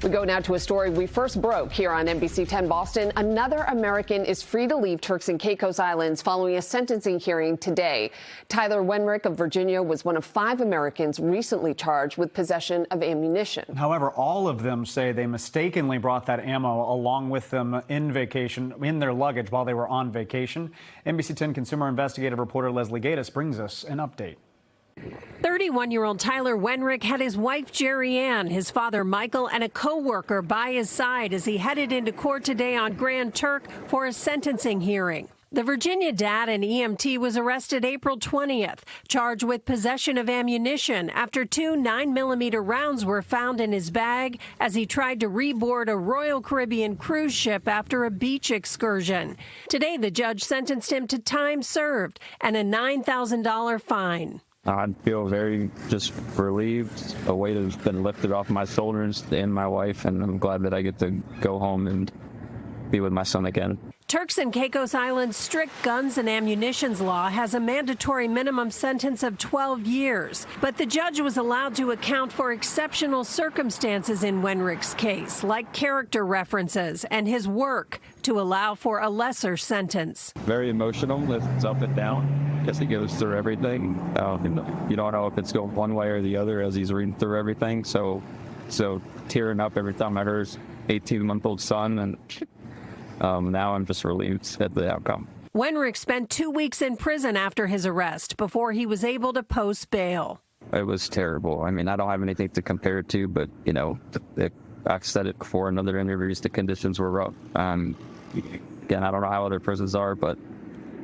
We go now to a story we first broke here on NBC 10 Boston. Another American is free to leave Turks and Caicos Islands following a sentencing hearing today. Tyler Wenrich of Virginia was one of 5 Americans recently charged with possession of ammunition. However, all of them say they mistakenly brought that ammo along with them in their luggage while they were on vacation. NBC 10 consumer investigative reporter Leslie Gatiss brings us an update. 31-year-old Tyler Wenrich had his wife Jerry Ann, his father Michael, and a co-worker by his side as he headed into court today on Grand Turk for a sentencing hearing. The Virginia dad and EMT was arrested April 20th, charged with possession of ammunition after 2 9mm rounds were found in his bag as he tried to reboard a Royal Caribbean cruise ship after a beach excursion. Today, the judge sentenced him to time served and a $9,000 fine. I feel very just relieved. A weight has been lifted off my shoulders and my wife, and I'm glad that I get to go home and be with my son again. Turks and Caicos Island's strict guns and ammunitions law has a mandatory minimum sentence of 12 years. But the judge was allowed to account for exceptional circumstances in Wenrich's case, like character references and his work, to allow for a lesser sentence. Very emotional. It's up and down. I guess he goes through everything. You don't know if it's going one way or the other as he's reading through everything. So tearing up every time I heard his 18-month-old son, and now I'm just relieved at the outcome. Wenrich spent 2 weeks in prison after his arrest before he was able to post bail. It was terrible. I mean, I don't have anything to compare it to, but, I've said it before in other interviews, the conditions were rough. Again, I don't know how other prisons are, but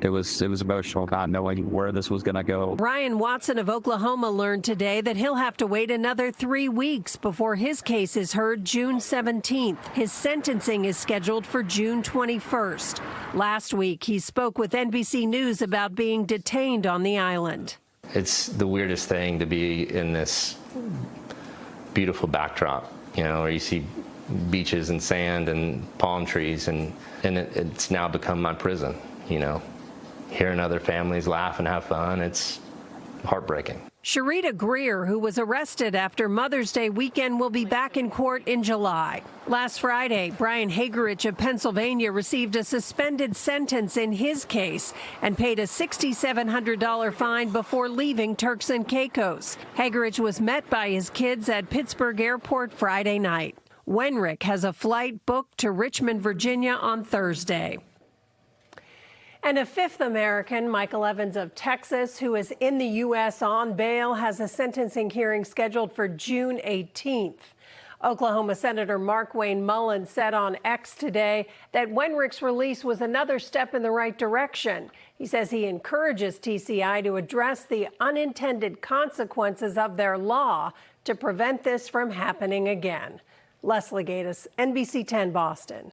it was emotional not knowing where this was going to go. Brian Watson of Oklahoma learned today that he'll have to wait another 3 weeks before his case is heard June 17th. His sentencing is scheduled for June 21st. Last week, he spoke with NBC News about being detained on the island. It's the weirdest thing to be in this beautiful backdrop, where you see beaches and sand and palm trees, and it's now become my prison, Hearing other families laugh and have fun, it's heartbreaking. Sharita Greer, who was arrested after Mother's Day weekend, will be back in court in July. Last Friday, Brian Wenrich of Pennsylvania received a suspended sentence in his case and paid a $6,700 fine before leaving Turks and Caicos. Wenrich was met by his kids at Pittsburgh Airport Friday night. Wenrich has a flight booked to Richmond, Virginia on Thursday. And a 5th American, Michael Evans of Texas, who is in the U.S. on bail, has a sentencing hearing scheduled for June 18th. Oklahoma Senator Markwayne Mullin said on X today that Wenrich's release was another step in the right direction. He says he encourages TCI to address the unintended consequences of their law to prevent this from happening again. Leslie Gatiss, NBC 10 Boston.